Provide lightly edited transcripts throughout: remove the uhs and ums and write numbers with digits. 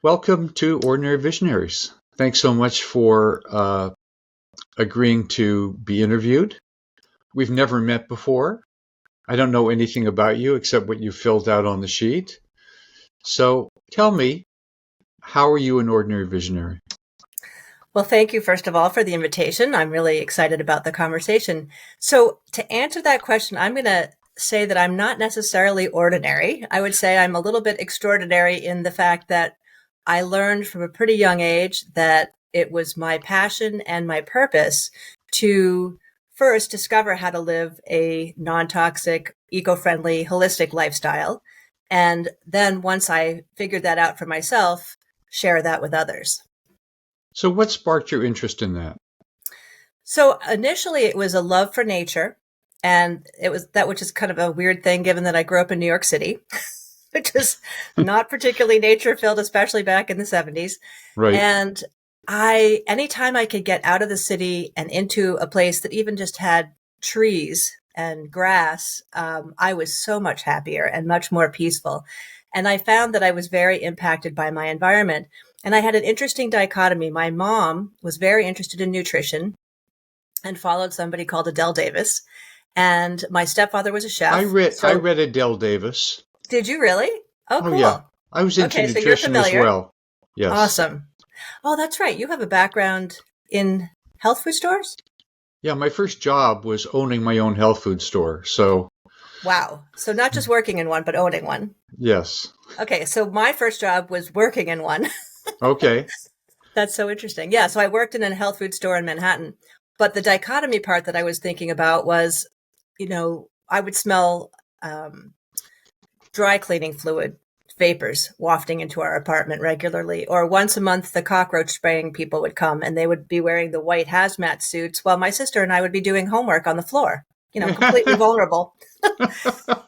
Welcome to Ordinary Visionaries. Thanks so much for agreeing to be interviewed. We've never met before. I don't know anything about you except what you filled out on the sheet. So tell me, how are you an ordinary visionary? Well, thank you, first of all, for the invitation. I'm really excited about the conversation. So to answer that question, I'm going to say that I'm not necessarily ordinary. I would say I'm a little bit extraordinary in the fact that I learned from a pretty young age that it was my passion and my purpose to first discover how to live a non-toxic, eco-friendly, holistic lifestyle. And then once I figured that out for myself, share that with others. So what sparked your interest in that? So initially it was a love for nature. And it was that, which is kind of a weird thing given that I grew up in New York City, which is not particularly nature filled, especially back in the 70s. Right. And anytime I could get out of the city and into a place that even just had trees and grass, I was so much happier and much more peaceful. And I found that I was very impacted by my environment. And I had an interesting dichotomy. My mom was very interested in nutrition and followed somebody called Adele Davis. And my stepfather was a chef. I read Adele Davis. Did you really? Oh, cool. Yeah. I was into nutrition as well. Yes. Awesome. Oh, that's right. You have a background in health food stores? Yeah, my first job was owning my own health food store. So. Wow. So not just working in one, but owning one. Yes. Okay. So my first job was working in one. Okay. That's so interesting. Yeah. So I worked in a health food store in Manhattan. But the dichotomy part that I was thinking about was, I would smell dry cleaning fluid vapors wafting into our apartment regularly. Or once a month, the cockroach spraying people would come and they would be wearing the white hazmat suits while my sister and I would be doing homework on the floor, completely vulnerable.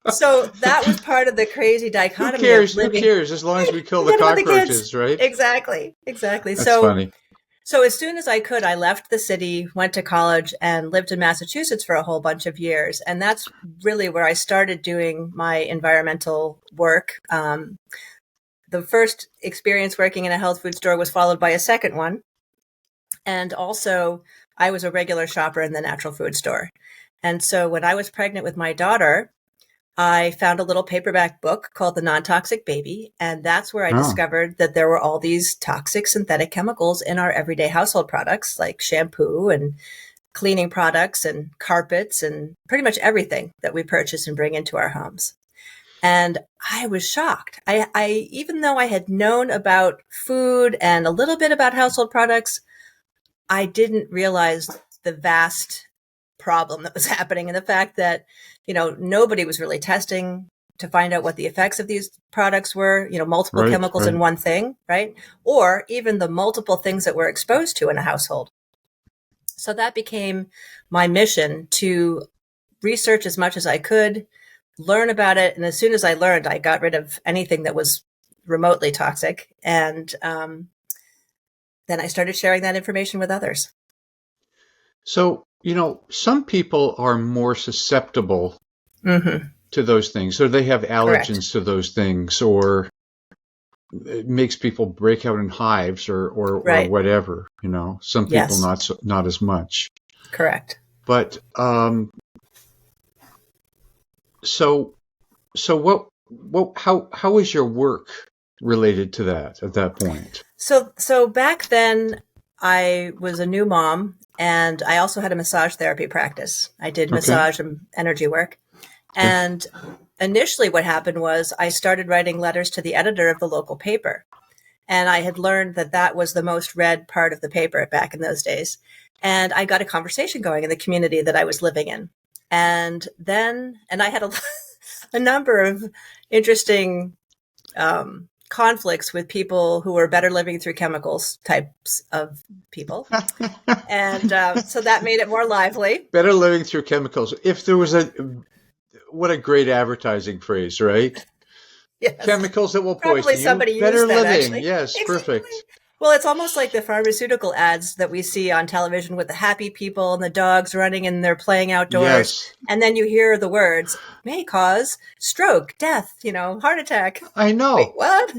So that was part of the crazy dichotomy. Who cares? As long as we kill the cockroaches, right? Exactly. That's funny. So as soon as I could, I left the city, went to college, and lived in Massachusetts for a whole bunch of years. And that's really where I started doing my environmental work. The first experience working in a health food store was followed by a second one. And also, I was a regular shopper in the natural food store. And so when I was pregnant with my daughter, I found a little paperback book called The Non-Toxic Baby. And that's where I discovered that there were all these toxic synthetic chemicals in our everyday household products like shampoo and cleaning products and carpets and pretty much everything that we purchase and bring into our homes. And I was shocked. I even though I had known about food and a little bit about household products, I didn't realize the vast problem that was happening and the fact that nobody was really testing to find out what the effects of these products were, multiple chemicals in one thing, right? Or even the multiple things that we're exposed to in a household. So that became my mission, to research as much as I could, learn about it. And as soon as I learned, I got rid of anything that was remotely toxic. And then I started sharing that information with others. So, some people are more susceptible to those things, or they have allergens to those things, or it makes people break out in hives or whatever, some people not as much. Correct. But, so how is your work related to that at that point? So back then I was a new mom. And I also had a massage therapy practice. I did massage and energy work. And initially what happened was I started writing letters to the editor of the local paper. And I had learned that that was the most read part of the paper back in those days. And I got a conversation going in the community that I was living in. And I had a number of interesting conflicts with people who were better living through chemicals types of people. And so that made it more lively. Better living through chemicals. If there was what a great advertising phrase, right? Yes. Chemicals that will poison you. Better living. Actually. Yes, exactly. Perfect. Well, it's almost like the pharmaceutical ads that we see on television with the happy people and the dogs running and they're playing outdoors. Yes. And then you hear the words, may cause stroke, death, heart attack. I know. Wait, what?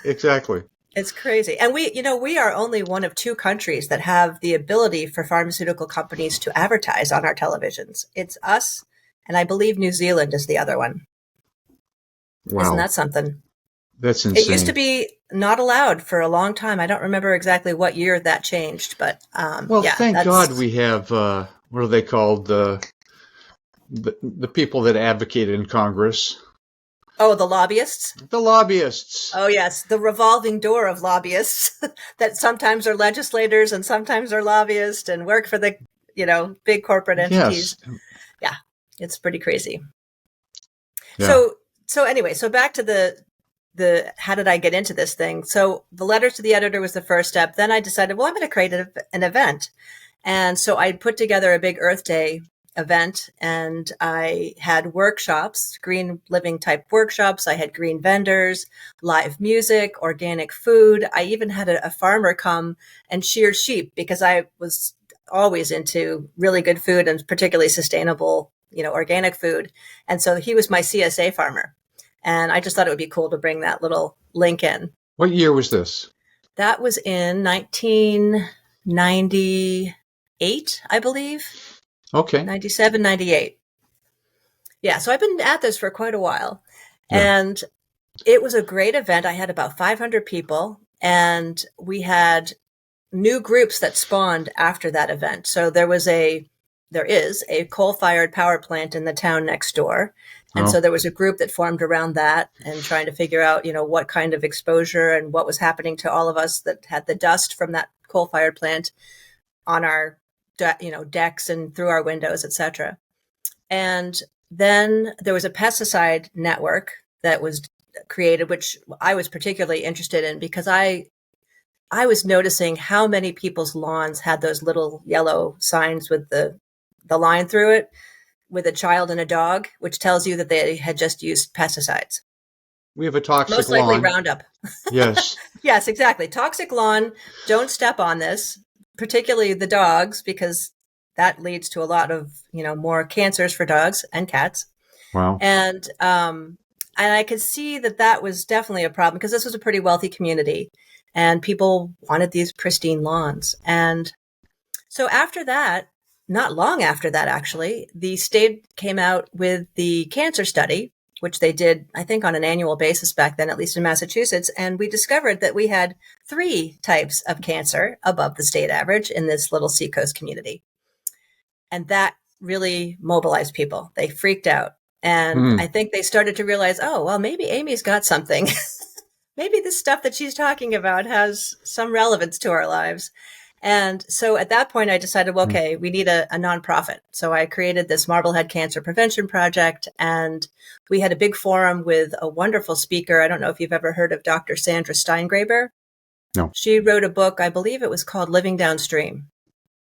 Exactly. It's crazy. And we are only one of two countries that have the ability for pharmaceutical companies to advertise on our televisions. It's us, and I believe New Zealand is the other one. Isn't Wow, that something? that's It used to insane. be not allowed for a long time. I don't remember exactly what year that changed, but Well, yeah, thank God that's we have what are they called? The people that advocate in Congress, oh, the lobbyists. the lobbyists. Oh, yes, the revolving door of lobbyists that sometimes are legislators and sometimes are lobbyists and work for the, big corporate entities. Yes, Yeah, it's pretty crazy. yeah. So anyway, so back to the how did I get into this thing? So the letter to the editor was the first step. Then I decided, well, I'm going to create an event. And so I put together a big Earth Day event, and I had workshops, green living type workshops. I had green vendors, live music, organic food. I even had a farmer come and shear sheep because I was always into really good food and particularly sustainable, organic food. And so he was my CSA farmer. And I just thought it would be cool to bring that little link in. What year was this? That was in 1998, I believe. Okay. 97, 98. Yeah, so I've been at this for quite a while. Yeah. And it was a great event. I had about 500 people, and we had new groups that spawned after that event. So there is a coal-fired power plant in the town next door. And so Oh, there was a group that formed around that and trying to figure out, what kind of exposure and what was happening to all of us that had the dust from that coal-fired plant on our, decks and through our windows, etc. And then there was a pesticide network that was created, which I was particularly interested in because I was noticing how many people's lawns had those little yellow signs with the line through it with a child and a dog, which tells you that they had just used pesticides, we have a toxic most likely lawn. Roundup. Yes. Yes, exactly. Toxic lawn. Don't step on this, particularly the dogs, because that leads to a lot of, more cancers for dogs and cats. Wow. And I could see that was definitely a problem because this was a pretty wealthy community and people wanted these pristine lawns. And so after that, not long after that, actually, the state came out with the cancer study, which they did, I think, on an annual basis back then, at least in Massachusetts. And we discovered that we had 3 types of cancer above the state average in this little seacoast community. And that really mobilized people. They freaked out. And I Hmm. think they started to realize, oh, well, maybe Amy's got something. Maybe this stuff that she's talking about has some relevance to our lives. And so at that point, I decided, well, Hmm. okay, we need a nonprofit. So I created this Marblehead Cancer Prevention Project, and we had a big forum with a wonderful speaker. I don't know if you've ever heard of Dr. Sandra Steingraber. No. She wrote a book, I believe it was called Living Downstream.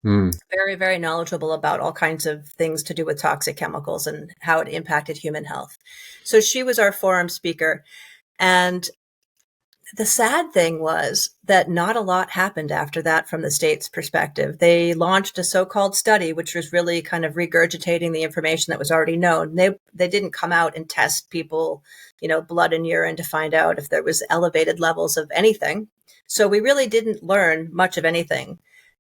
Hmm. Very, very knowledgeable about all kinds of things to do with toxic chemicals and how it impacted human health. So she was our forum speaker. And the sad thing was that not a lot happened after that from the state's perspective. They launched a so-called study, which was really kind of regurgitating the information that was already known. They didn't come out and test people, blood and urine to find out if there was elevated levels of anything. So we really didn't learn much of anything.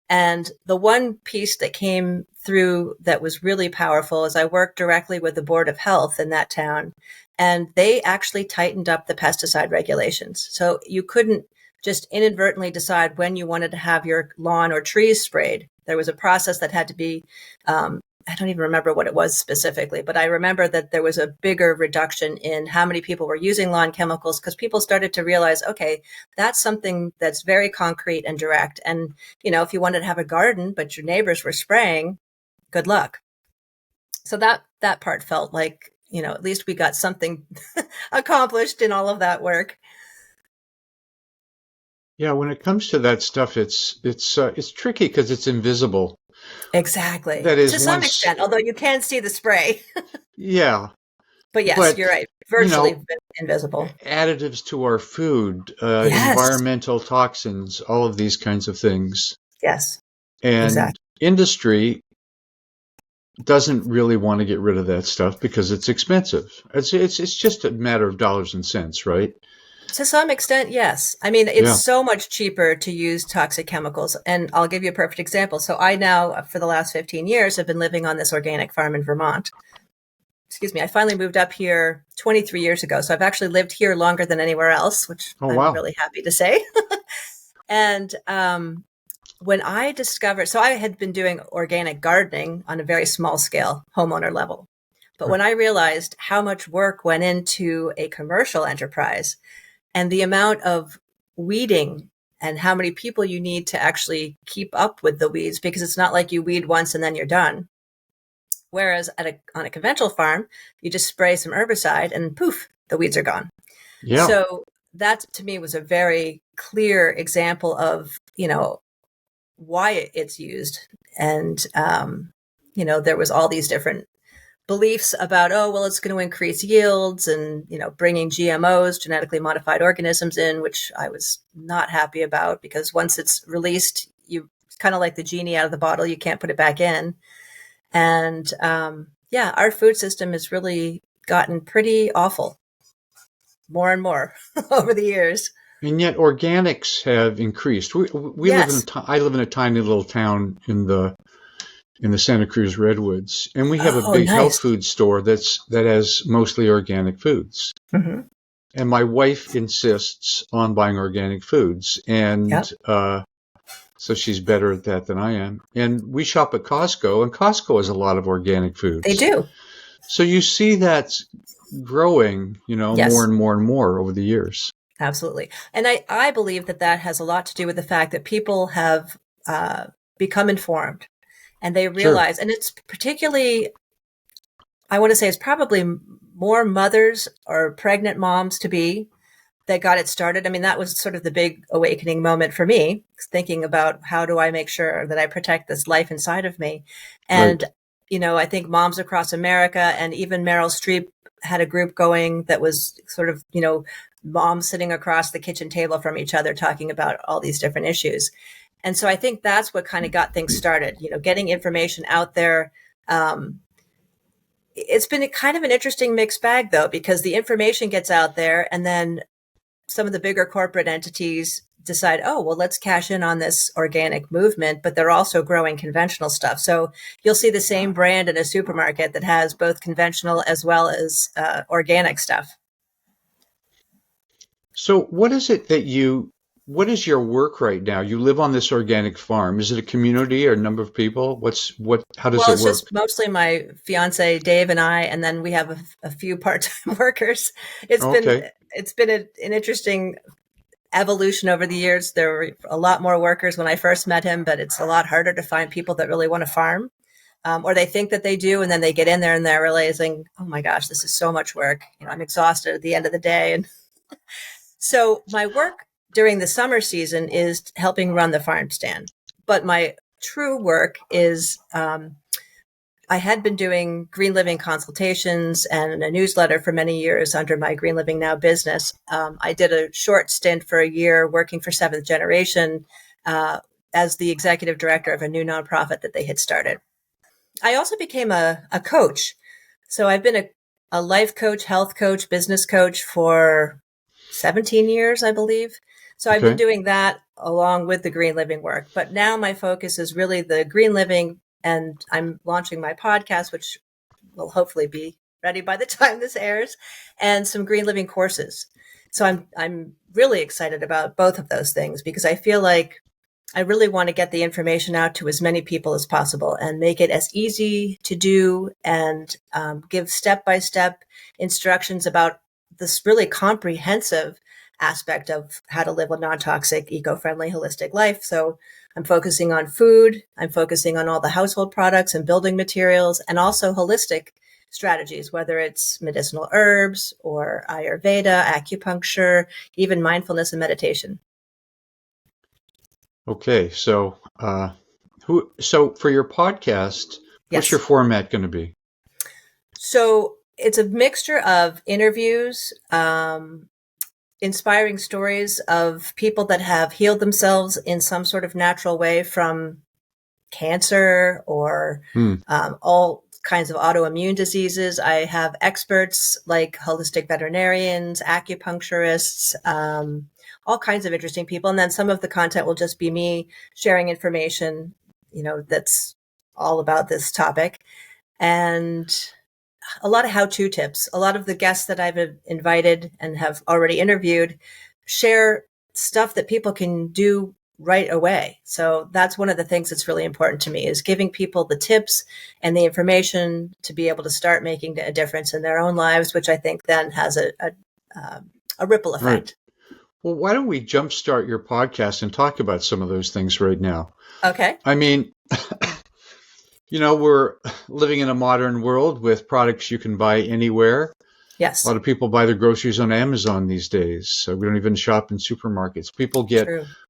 And the one piece that came through that was really powerful is I worked directly with the Board of Health in that town, and they actually tightened up the pesticide regulations. So you couldn't just inadvertently decide when you wanted to have your lawn or trees sprayed. There was a process that had to be, I don't even remember what it was specifically, but I remember that there was a bigger reduction in how many people were using lawn chemicals because people started to realize, okay, that's something that's very concrete and direct. And, if you wanted to have a garden, but your neighbors were spraying, good luck. So that part felt like, at least we got something accomplished in all of that work. Yeah, when it comes to that stuff, it's tricky because it's invisible. Exactly. That is To some once, extent, although you can see the spray. yeah, But yes, but you're right. you Virtually know, invisible. additives to our food, Yes. environmental toxins, all of these kinds of things, Yes. and Exactly. industry doesn't really want to get rid of that stuff because it's expensive. It's just a matter of dollars and cents, right? To some extent, yes. I mean, it's Yeah. so much cheaper to use toxic chemicals. And I'll give you a perfect example. So I now, for the last 15 years, have been living on this organic farm in Vermont. Excuse me. I finally moved up here 23 years ago. So I've actually lived here longer than anywhere else, which Oh, I'm wow. really happy to say. And when I discovered, so I had been doing organic gardening on a very small scale, homeowner level. But Right. when I realized how much work went into a commercial enterprise, and the amount of weeding and how many people you need to actually keep up with the weeds, because it's not like you weed once and then you're done. Whereas on a conventional farm, you just spray some herbicide and poof, the weeds are gone. Yeah. So that to me was a very clear example of, why it's used. And, there was all these different beliefs about, oh, well, it's going to increase yields and, bringing GMOs, genetically modified organisms in, which I was not happy about, because once it's released, you kind of like the genie out of the bottle, you can't put it back in. And yeah, our food system has really gotten pretty awful more and more over the years. And yet organics have increased. We live Yes. I live in a tiny little town in the Santa Cruz Redwoods, and we have a Oh, big health nice. food store that has mostly organic foods. Mm-hmm. And my wife insists on buying organic foods, and Yep. so she's better at that than I am. And we shop at Costco, and Costco has a lot of organic They foods. do. So you see that growing, more Yes. and more and more over the years. Absolutely. And I believe that has a lot to do with the fact that people have become informed and they Sure. realize, and it's particularly, I want to say it's probably more mothers or pregnant moms to be that got it started. I mean, that was sort of the big awakening moment for me, thinking about how do I make sure that I protect this life inside of me. Right. And, I think moms across America and even Meryl Streep had a group going that was sort of, moms sitting across the kitchen table from each other talking about all these different issues. And so I think that's what kind of got things started, getting information out there. It's been a kind of an interesting mixed bag, though, because the information gets out there and then some of the bigger corporate entities decide, oh, well, let's cash in on this organic movement, but they're also growing conventional stuff. So you'll see the same brand in a supermarket that has both conventional as well as organic stuff. So what is your work right now? You live on this organic farm. Is it a community or a number of people? How does Well, it it's work? just mostly my fiance Dave and I, and then we have a few part-time workers. It's been Okay. it's been an interesting evolution over the years. There were a lot more workers when I first met him, but it's a lot harder to find people that really want to farm, or they think that they do, and then they get in there and they're realizing, oh my gosh, this is so much work. I'm exhausted at the end of the day. And so my work during the summer season is helping run the farm stand, but my true work is I had been doing green living consultations and a newsletter for many years under my Green Living Now business. I did a short stint for a year working for Seventh Generation as the executive director of a new nonprofit that they had started. I also became a coach. So I've been a life coach, health coach, business coach for 17 years, I believe. So I've been Okay. doing that along with the green living work. But now my focus is really the green living, and I'm launching my podcast, which will hopefully be ready by the time this airs, and some green living courses. So I'm really excited about both of those things because I feel like I really want to get the information out to as many people as possible and make it as easy to do and give step-by-step instructions about this really comprehensive aspect of how to live a non-toxic, eco-friendly, holistic life. So I'm focusing on food. I'm focusing on all the household products and building materials and also holistic strategies, whether it's medicinal herbs or Ayurveda, acupuncture, even mindfulness and meditation. Okay. So for your podcast, what's your Yes. format going to be? So it's a mixture of interviews, inspiring stories of people that have healed themselves in some sort of natural way from cancer or Hmm. all kinds of autoimmune diseases. I have experts like holistic veterinarians, acupuncturists, all kinds of interesting people. And then some of the content will just be me sharing information, that's all about this topic. And a lot of how-to tips. A lot of the guests that I've invited and have already interviewed share stuff that people can do right away. So that's one of the things that's really important to me, is giving people the tips and the information to be able to start making a difference in their own lives, which I think then has a ripple effect. Right. Well, why don't we jumpstart your podcast and talk about some of those things right now? Okay. I mean, we're living in a modern world with products you can buy anywhere. Yes. A lot of people buy their groceries on Amazon these days. So we don't even shop in supermarkets. People get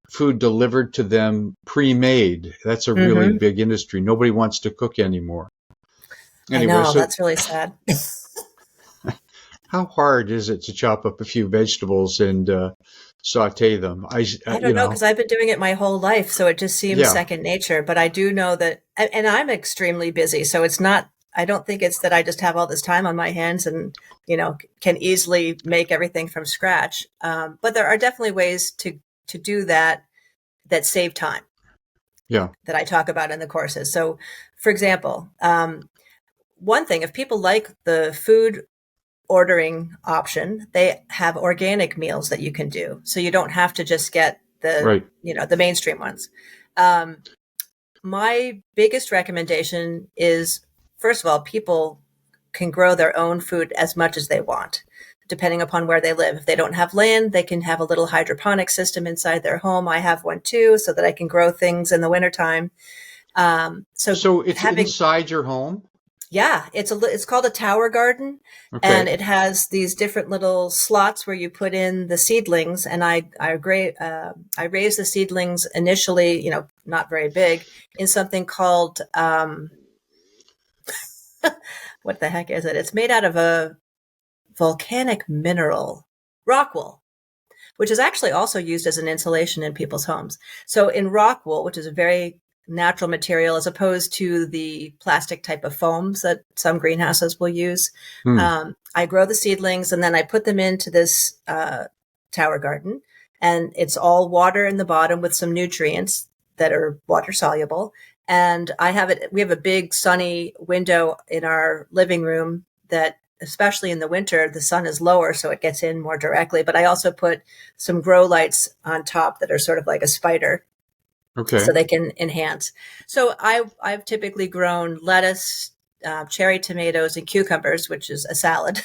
food delivered to them pre-made. That's a really big industry. Nobody wants to cook anymore. Anyway, I know, that's really sad. How hard is it to chop up a few vegetables and saute them? I don't know, because I've been doing it my whole life, so it just seems second nature. But I do know that, and I'm extremely busy, so it's not, I don't think it's that I just have all this time on my hands and, can easily make everything from scratch. But there are definitely ways to do that save time. Yeah. That I talk about in the courses. So, for example, one thing, if people like the food ordering option, they have organic meals that you can do. So you don't have to just get the mainstream ones. My biggest recommendation is, first of all, people can grow their own food as much as they want, depending upon where they live. If they don't have land, they can have a little hydroponic system inside their home. I have one too, so that I can grow things in the wintertime. So it's inside your home? Yeah, it's called a tower garden, and it has these different little slots where you put in the seedlings. And I raised the seedlings initially, not very big, in something called what the heck is it? It's made out of a volcanic mineral, rock wool, which is actually also used as an insulation in people's homes. So in rock wool, which is a very natural material as opposed to the plastic type of foams that some greenhouses will use. I grow the seedlings and then I put them into this tower garden, and it's all water in the bottom with some nutrients that are water soluble. And we have a big sunny window in our living room that, especially in the winter, the sun is lower, so it gets in more directly. But I also put some grow lights on top that are sort of like a spider. So they can enhance. So I've typically grown lettuce, cherry tomatoes, and cucumbers, which is a salad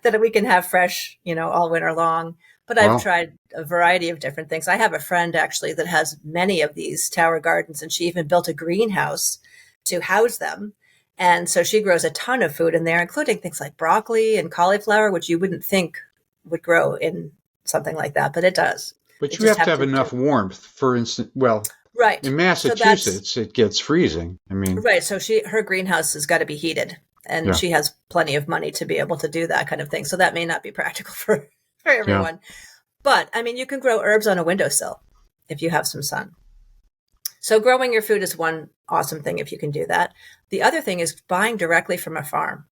that we can have fresh, all winter long. But I've tried a variety of different things. I have a friend actually that has many of these tower gardens, and she even built a greenhouse to house them. And so she grows a ton of food in there, including things like broccoli and cauliflower, which you wouldn't think would grow in something like that, but it does. But you have to have enough warmth, for instance. Well, in Massachusetts, it gets freezing. I mean, so her greenhouse has got to be heated, and she has plenty of money to be able to do that kind of thing. So that may not be practical for everyone. Yeah. But I mean, you can grow herbs on a windowsill if you have some sun. So growing your food is one awesome thing if you can do that. The other thing is buying directly from a farm,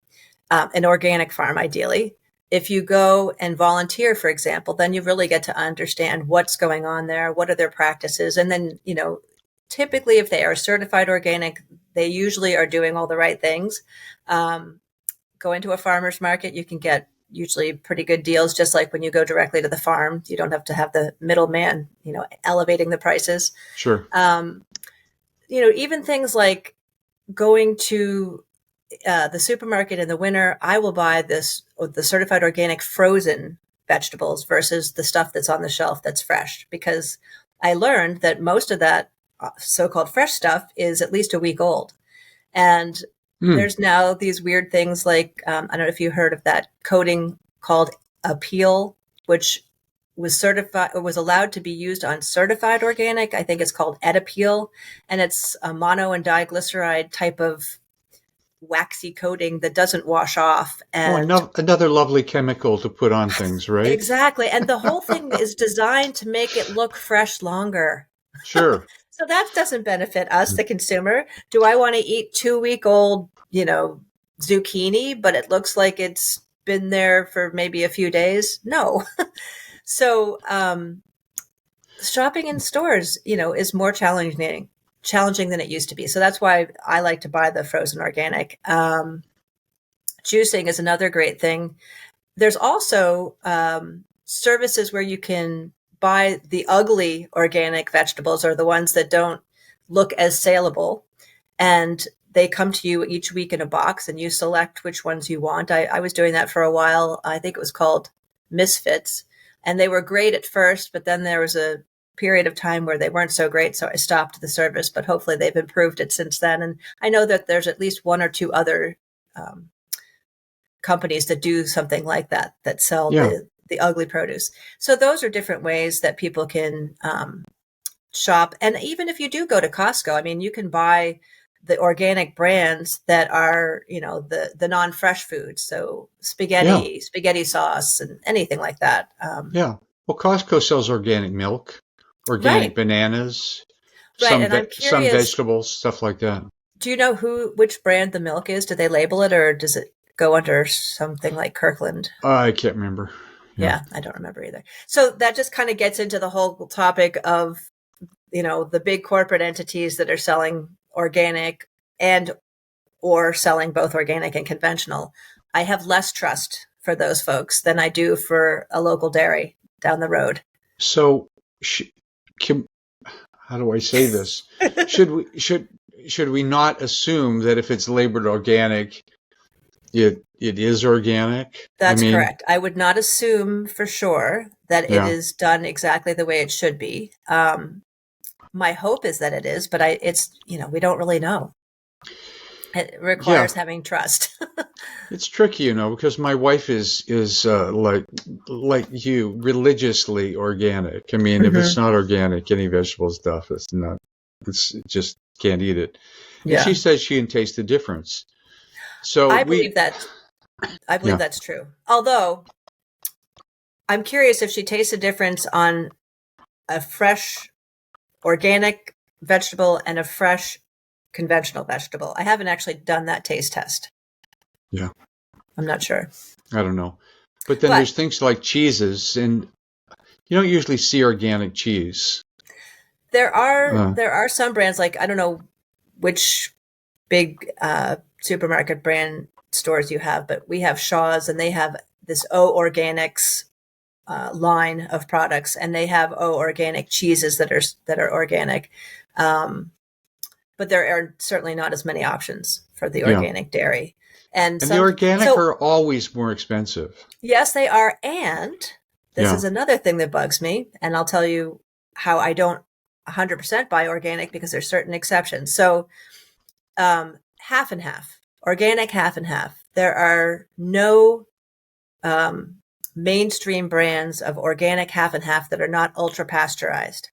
an organic farm, ideally. If you go and volunteer, for example, then you really get to understand what's going on there, what are their practices. And then, typically if they are certified organic, they usually are doing all the right things. Go into a farmer's market, you can get usually pretty good deals, just like when you go directly to the farm. You don't have to have the middleman, elevating the prices. Sure. Even things like going to the supermarket in the winter, I will buy the certified organic frozen vegetables versus the stuff that's on the shelf that's fresh, because I learned that most of that so-called fresh stuff is at least a week old. And there's now these weird things like, I don't know if you heard of that coating called Appeal, which was certified or was allowed to be used on certified organic. I think it's called Appeal, and it's a mono and diglyceride type of waxy coating that doesn't wash off. And another lovely chemical to put on things, right? Exactly. And the whole thing is designed to make it look fresh longer. Sure. So that doesn't benefit us, the consumer. Do I want to eat 2-week-old, zucchini, but it looks like it's been there for maybe a few days. No. So, shopping in stores, is more challenging than it used to be. So that's why I like to buy the frozen organic. Juicing is another great thing. There's also services where you can buy the ugly organic vegetables, or the ones that don't look as saleable, and they come to you each week in a box and you select which ones you want. I was doing that for a while. I think it was called Misfits, and they were great at first, but then there was a period of time where they weren't so great, so I stopped the service, but hopefully they've improved it since then. And I know that there's at least one or two other companies that do something like that sell the ugly produce. So those are different ways that people can shop. And even if you do go to Costco, I mean, you can buy the organic brands that are, the non-fresh foods. So spaghetti sauce, and anything like that. Well, Costco sells organic milk, organic bananas, some vegetables, stuff like that. Do you know which brand the milk is? Do they label it, or does it go under something like Kirkland? I can't remember. Yeah, I don't remember either. So that just kind of gets into the whole topic of, the big corporate entities that are selling organic or selling both organic and conventional. I have less trust for those folks than I do for a local dairy down the road. So, how do I say this? should we not assume that if it's labeled organic, it is organic? That's correct. I would not assume for sure that it is done exactly the way it should be. My hope is that it is, but we don't really know. It requires having trust. It's tricky, because my wife is like you, religiously organic. I mean, if it's not organic, any vegetable stuff, it just can't eat it. Yeah. And she says she can taste the difference. So I believe that's true. Although I'm curious if she tastes a difference on a fresh organic vegetable and a fresh conventional vegetable. I haven't actually done that taste test. Yeah. I'm not sure. I don't know. But then there's things like cheeses, and you don't usually see organic cheese. There are some brands, like, I don't know which big supermarket brand stores you have, but we have Shaw's, and they have this O Organics line of products, and they have O Organic cheeses that are organic. But there are certainly not as many options for the organic dairy. And the organic are always more expensive. Yes, they are. And this is another thing that bugs me. And I'll tell you how I don't 100% buy organic, because there's certain exceptions. So half and half, organic half and half. There are no mainstream brands of organic half and half that are not ultra pasteurized.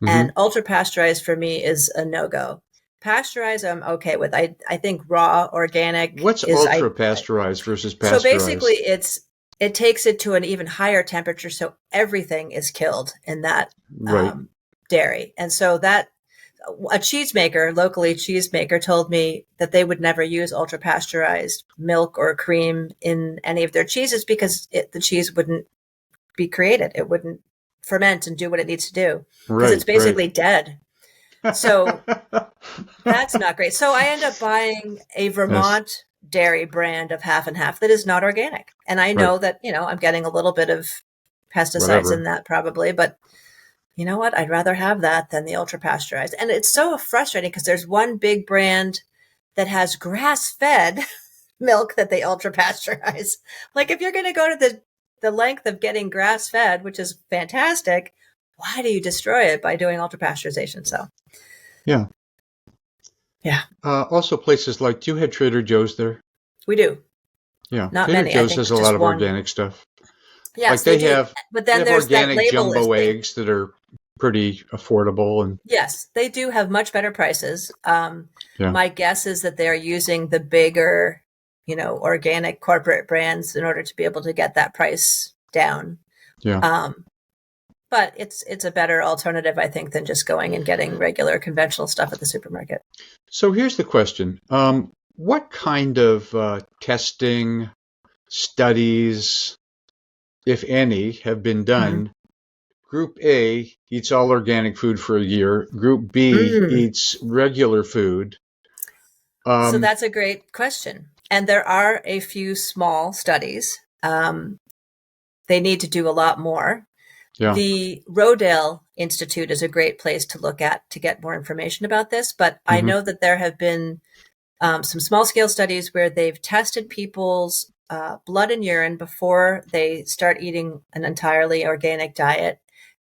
Mm-hmm. And ultra pasteurized for me is a no-go. Pasteurized, I'm okay with. I think raw organic. What's ultra pasteurized versus pasteurized? So basically, it takes it to an even higher temperature, so everything is killed in that dairy. And so that a locally cheesemaker, told me that they would never use ultra pasteurized milk or cream in any of their cheeses, because the cheese wouldn't be created. It wouldn't ferment and do what it needs to do, because it's basically dead. So that's not great. So I end up buying a Vermont dairy brand of half and half that is not organic. And I know that, I'm getting a little bit of pesticides in that probably, but you know what? I'd rather have that than the ultra pasteurized. And it's so frustrating, because there's one big brand that has grass-fed milk that they ultra pasteurize. Like, if you're going to go to the length of getting grass-fed, which is fantastic, why do you destroy it by doing ultra pasteurization? So, yeah. Also, places like, do you have Trader Joe's there? We do. Yeah, not Trader many. Joe's has a lot of organic stuff. Yes, like they have, but then there's organic jumbo eggs that are pretty affordable, and yes, they do have much better prices. My guess is that they're using the bigger, organic corporate brands in order to be able to get that price down. Yeah. But it's a better alternative, I think, than just going and getting regular conventional stuff at the supermarket. So here's the question. what kind of testing, studies, if any, have been Mhm. done? Group A eats all organic food for a year. Group B Mm. eats regular food. So Um, that's a great question. And there are a few small studies. They need to do a lot more. yeah. The Rodale Institute is a great place to look at to get more information about this. But I Hmm. know that there have been some small scale studies where they've tested people's blood and urine before they start eating an entirely organic diet.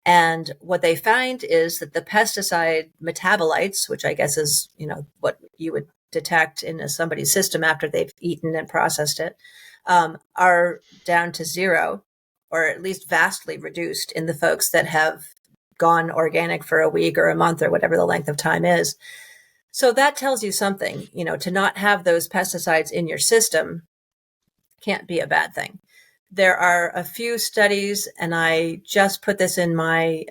And what they find is that the pesticide metabolites, which I guess is, what you would detect in somebody's system after they've eaten and processed it, are down to zero, or at least vastly reduced in the folks that have gone organic for a week or a month or whatever the length of time is. So that tells you something, to not have those pesticides in your system can't be a bad thing. There are a few studies, and I just put this in my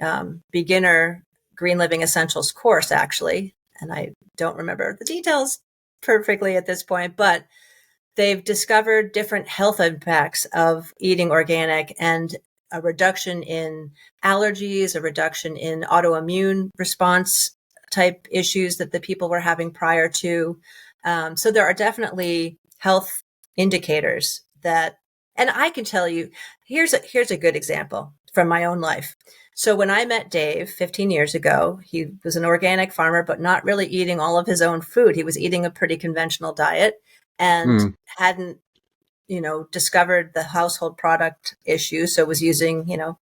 beginner Green Living Essentials course, actually, and I don't remember the details perfectly at this point, but they've discovered different health impacts of eating organic and a reduction in allergies, a reduction in autoimmune response type issues that the people were having prior to. So there are definitely health indicators that, and I can tell you, here's a good example from my own life. So when I met Dave 15 years ago, he was an organic farmer, but not really eating all of his own food. He was eating a pretty conventional diet and Mm, hadn't, discovered the household product issue. So was using,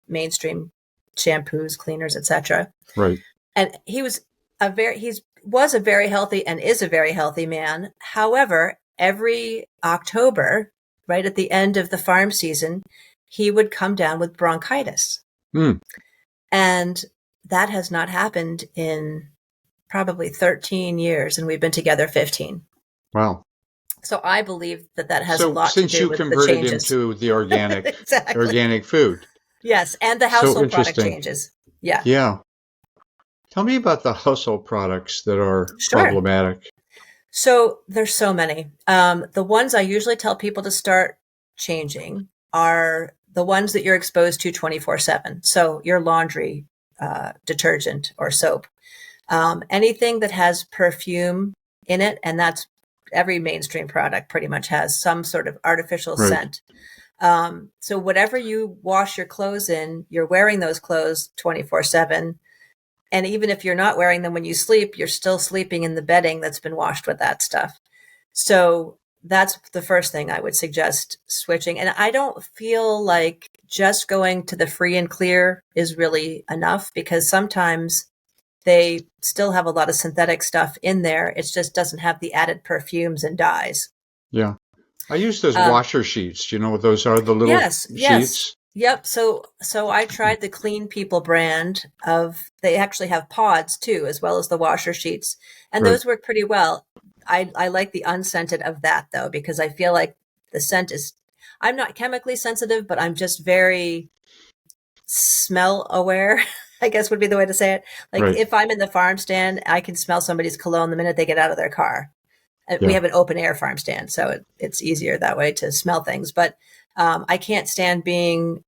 mainstream shampoos, cleaners, etc. right. And he was a very healthy and is a very healthy man. However, every October, right at the end of the farm season, he would come down with bronchitis. Mm, And that has not happened in probably 13 years, and we've been together 15. wow. So I believe that that has a So lot to since do you with the converted him changes. to the Exactly. organic food, Yes. And the so household product interesting. changes. Yeah. Yeah. Tell me about the household products that are Sure. problematic. So there's so many. The ones I usually tell people to start changing are the ones that you're exposed to 24/7. So your laundry detergent or soap, anything that has perfume in it, and that's every mainstream product pretty much has some sort of artificial Right. scent. So whatever you wash your clothes in, you're wearing those clothes 24/7. And even if you're not wearing them when you sleep, you're still sleeping in the bedding that's been washed with that stuff. So that's the first thing I would suggest switching. And I don't feel like just going to the free and clear is really enough, because sometimes they still have a lot of synthetic stuff in there. It just doesn't have the added perfumes and dyes. Yeah. I use those Um, washer sheets. Do you know what those are? The little yes, yes. sheets? Yep. So I tried the Clean People brand of, they actually have pods too, as well as the washer sheets. And Right. those work pretty well. I like the unscented of that though, because I feel like the scent is, I'm not chemically sensitive, but I'm just very smell aware, I guess would be the way to say it. Like Right. if I'm in the farm stand, I can smell somebody's cologne the minute they get out of their car. We Yeah. have an open air farm stand, so it's easier that way to smell things. But I can't stand being,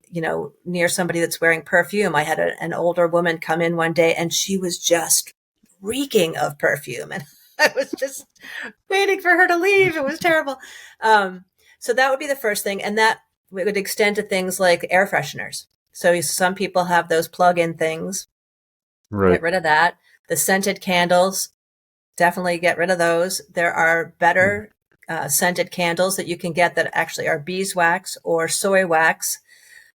near somebody that's wearing perfume. I had an older woman come in one day, and she was just reeking of perfume, and I was just waiting for her to leave. It was terrible. Um, so that would be the first thing, and that would extend to things like air fresheners. So some people have those plug-in things. Right. Get rid of that. The scented candles, definitely get rid of those. There are better scented candles that you can get that actually are beeswax or soy wax.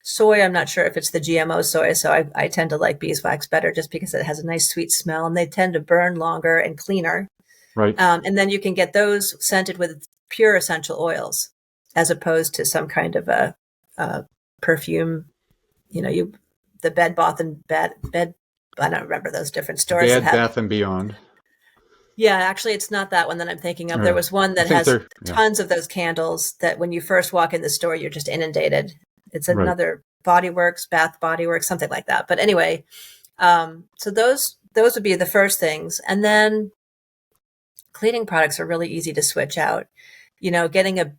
Soy, I'm not sure if it's the GMO soy, so I tend to like beeswax better just because it has a nice sweet smell, and they tend to burn longer and cleaner. Right. And then you can get those scented with pure essential oils as opposed to some kind of a perfume. The Bed Bath and Bed. I don't remember those different stores that Bed have. Bath and Beyond. Yeah, actually, it's not that one that I'm thinking of. There Yeah. was one I that think has they're, yeah. tons of those candles that when you first walk in the store, you're just inundated. It's Right. another Body Works, Bath Body Works, something like that. But anyway, so those would be the first things, and then cleaning products are really easy to switch out. Getting a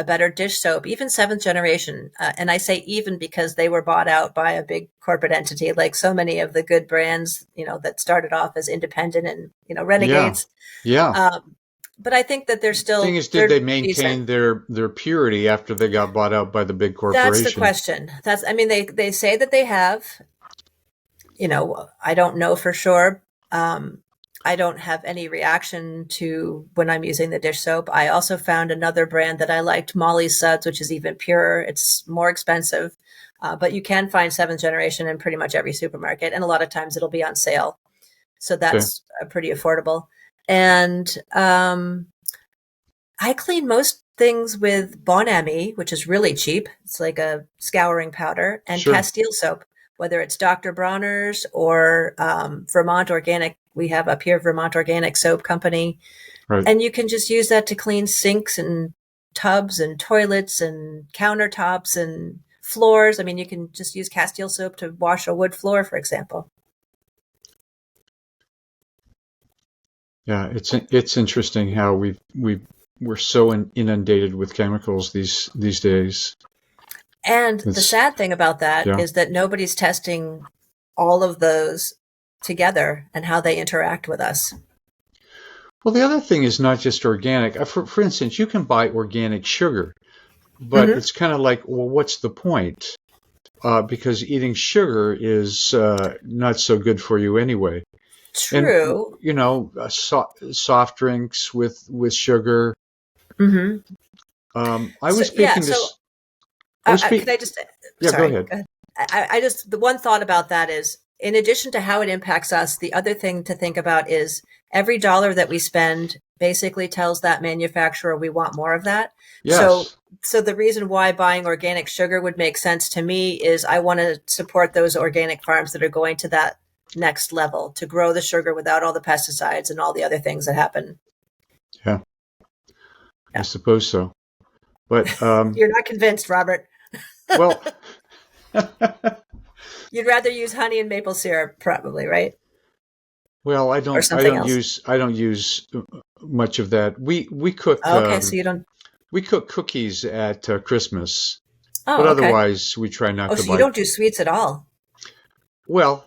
better dish soap, even seventh generation. And I say even because they were bought out by a big corporate entity, like so many of the good brands, that started off as independent and, Yeah. renegades. Yeah. But I think that Thing is, did they're they decent. maintain their purity after they got bought out by the big That's the corporation? question. I mean, they say that they have, I don't know for sure. I don't have any reaction to when I'm using the dish soap. I also found another brand that I liked, Molly's Suds, which is even purer. It's more expensive, but you can find seventh generation in pretty much every supermarket, and a lot of times it'll be on sale. So Okay. that's pretty affordable. And I clean most things with Bon Ami, which is really cheap. It's like a scouring powder, and Sure. Castile soap, whether it's Dr. Bronner's or Vermont Organic. We have up here Vermont Organic Soap Company. Right. And you can just use that to clean sinks and tubs and toilets and countertops and floors. I mean, you can just use Castile soap to wash a wood floor, for example. Yeah. It's interesting how we're so inundated with chemicals these days. And the It's sad thing about that yeah. is that nobody's testing all of those together and how they interact with us. Well, the other thing is not just organic. For instance, you can buy organic sugar, but Mm-hmm. it's kind of like, well, what's the point? Because eating sugar is not so good for you anyway. And True. soft drinks with sugar. Mm-hmm. I So was yeah. speaking to. So I was can speak. I just? Yeah, go Sorry. ahead. Go ahead. I just, the one thought about that is, in addition to how it impacts us, the other thing to think about is every dollar that we spend basically tells that manufacturer we want more of that. So, Yes. so the reason why buying organic sugar would make sense to me is I want to support those organic farms that are going to that next level to grow the sugar without all the pesticides and all the other things that happen. Yeah, I Yeah. suppose so. But You're not convinced, Robert. well, You'd rather use honey and maple syrup, probably, right? well, Or something else. I don't use much of that. Okay, so you don't. We cook cookies at Christmas, but Oh, okay. otherwise we try not Oh, to so you buy. don't do sweets at all. Well,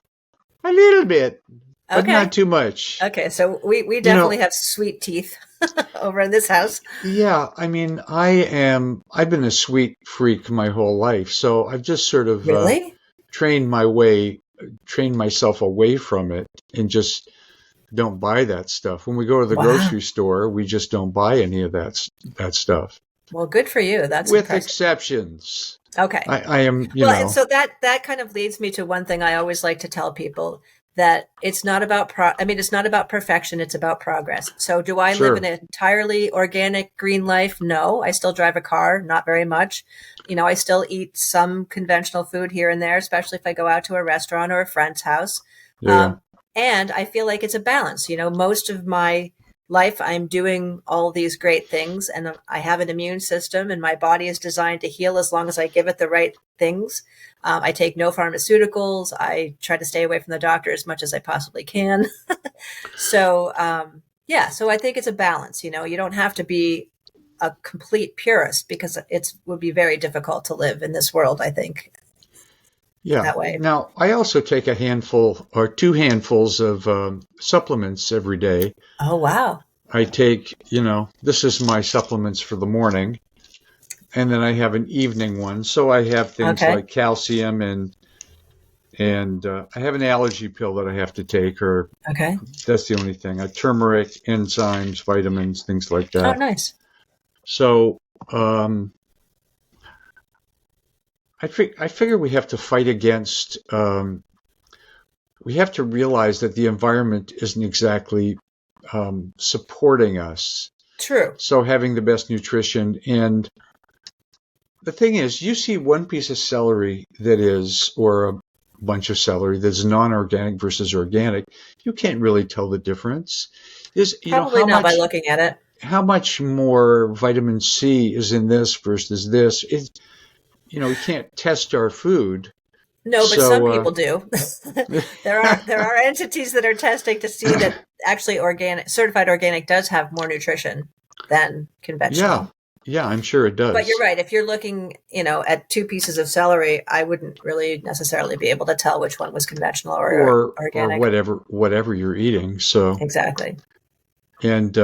a little bit, but not Okay. too much. Okay, so we You definitely know, have sweet teeth over in this house. yeah, I mean, I've been a sweet freak my whole life, so I've just sort of Really? trained my way, trained myself away from it and just don't buy that stuff. When we go to the Wow. grocery store, we just don't buy any of that stuff, Well, good for you. That's with impressive. exceptions. Okay. I am, Well, and so that kind of leads me to one thing I always like to tell people, that it's not about I mean, it's not about perfection, it's about progress. So do I live an sure, entirely organic green life? No, I still drive a car, not very much. I still eat some conventional food here and there, especially if I go out to a restaurant or a friend's house. yeah, yeah, Um, and I feel like it's a balance. Most of my life I'm doing all these great things, and I have an immune system, and my body is designed to heal as long as I give it the right things. I take no pharmaceuticals. I try to stay away from the doctor as much as I possibly can. So, yeah, so I think it's a balance. You don't have to be a complete purist, because it would be very difficult to live in this world, I think, yeah. that way. Now, I also take a handful or two handfuls of supplements every day. Oh, wow. I take, this is my supplements for the morning, and then I have an evening one. So I have things Okay. like calcium and I have an allergy pill that I have to take, or Okay. that's the only thing. Turmeric, enzymes, vitamins, things like Oh, that. nice. So um, I figure we have to fight against. We have to realize that the environment isn't exactly supporting us. True. So having the best nutrition, and the thing is, you see one piece of celery that is, or a bunch of celery that's non-organic versus organic, you can't really tell the difference. Is Probably not by looking at it. how much more vitamin C is in this versus this? You can't test our food, No, but some So, people do. There are entities that are testing to see that actually organic certified organic does have more nutrition than yeah, conventional. yeah, I'm sure it But you're does. right. If you're looking, at two pieces of celery, I wouldn't really necessarily be able to tell which one was conventional or Or organic. whatever you're eating. So, Exactly. and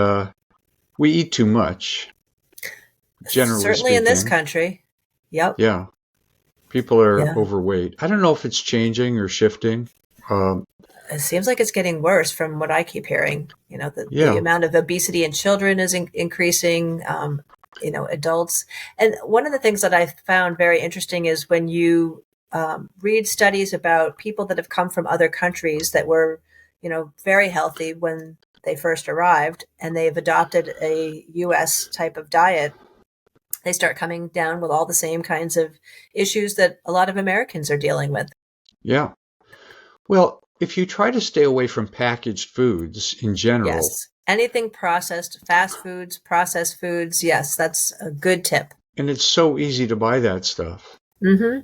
we eat too much, generally Certainly in this speaking. country. Yep. Yeah, people are Yeah. overweight. I don't know if it's changing or shifting. Um, It seems like it's getting worse from what I keep hearing. The yeah, amount of obesity in children is increasing, adults. And one of the things that I found very interesting is when you read studies about people that have come from other countries that were, very healthy when they first arrived and they've adopted a US type of diet, they start coming down with all the same kinds of issues that a lot of Americans are dealing with. yeah. Well, if you try to stay away from packaged foods in general, Yes. Anything processed, fast foods, processed foods. Yes, that's a good tip. and it's so easy to buy that stuff, Hmm.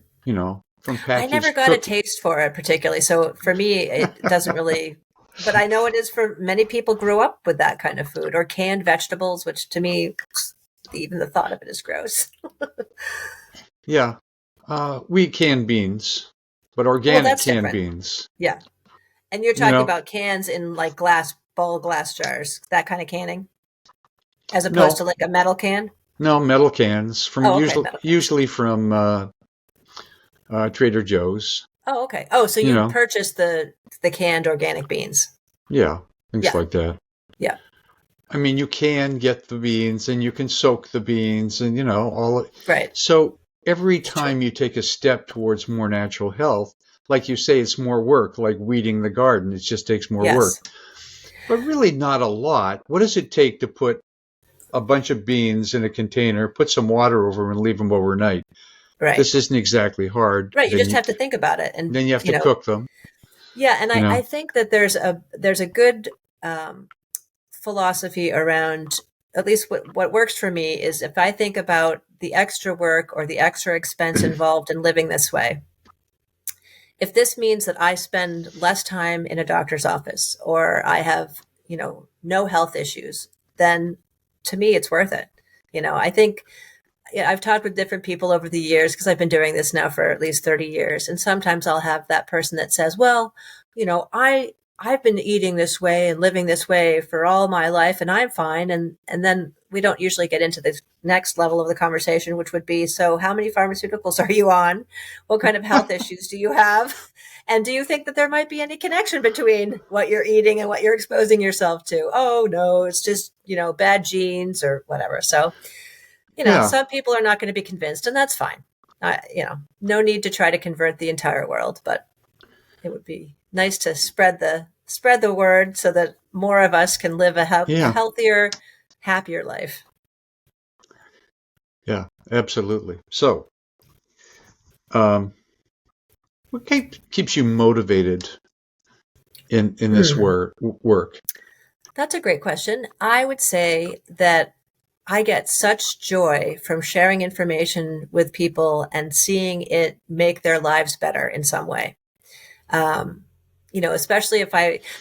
from I never packaged got a cookie. taste for it particularly. So for me, it doesn't really, but I know it is for many people grew up with that kind of food or canned vegetables, which to me, even the thought of it is gross. Yeah, we eat canned beans, but Well, organic that's canned different. beans. Yeah. And you're You talking know, about cans in like glass jars, that kind of canning, as opposed no, to like a metal can. no metal cans from Oh, okay. Metal cans. usually from Trader Joe's. Oh, okay. Oh, so You you know, purchased the canned organic beans. yeah, things Yeah. like that. Yeah. I mean, you can get the beans and you can soak the beans and all. Right. So every It's true. time you take a step towards more natural health, like you say, it's more work, like weeding the garden. It just takes more work, Yes. but really not a lot. What does it take to put a bunch of beans in a container, put some water over them, and leave them overnight? Right. This isn't exactly hard. Right. You just have to think about it, and Then you have to cook them. yeah. And You I know, think that there's a good um, philosophy around, at least what works for me is if I think about the extra work or the extra expense involved in living this way. If this means that I spend less time in a doctor's office or I have, no health issues, then to me it's worth it. I think, yeah, I've talked with different people over the years because I've been doing this now for at least 30 years. And sometimes I'll have that person that says, well, I've been eating this way and living this way for all my life and I'm fine. And then we don't usually get into the next level of the conversation, which would be, so how many pharmaceuticals are you on? What kind of health issues do you have? And do you think that there might be any connection between what you're eating and what you're exposing yourself to? Oh, no, it's just, bad genes or whatever. So, yeah, some people are not going to be convinced, and that's fine. No need to try to convert the entire world, but it would be nice to spread the word so that more of us can live a yeah, healthier, happier life. yeah, absolutely. So, um, what keeps you motivated in this Hmm. work? That's a great question. I would say that I get such joy from sharing information with people and seeing it make their lives better in some way. Um, especially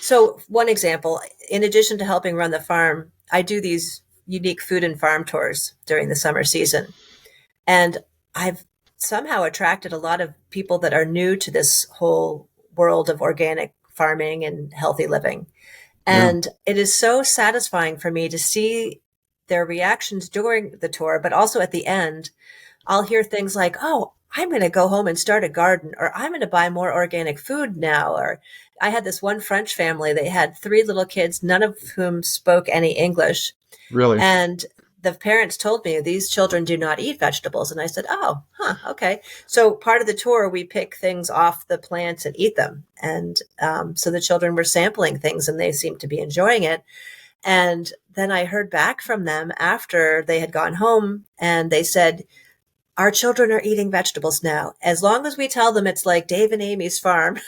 so one example, in addition to helping run the farm, I do these unique food and farm tours during the summer season. And I've somehow attracted a lot of people that are new to this whole world of organic farming and healthy living. Yeah, And it is so satisfying for me to see their reactions during the tour, but also at the end, I'll hear things like, oh, I'm going to go home and start a garden, or I'm going to buy more organic food now. Or I had this one French family, they had three little kids, none of whom spoke any English. really. And the parents told me these children do not eat vegetables. And I said, oh, huh, okay. So part of the tour, we pick things off the plants and eat them. And so the children were sampling things and they seemed to be enjoying it. And then I heard back from them after they had gone home and they said, our children are eating vegetables now. As long as we tell them it's like Dave and Amy's farm,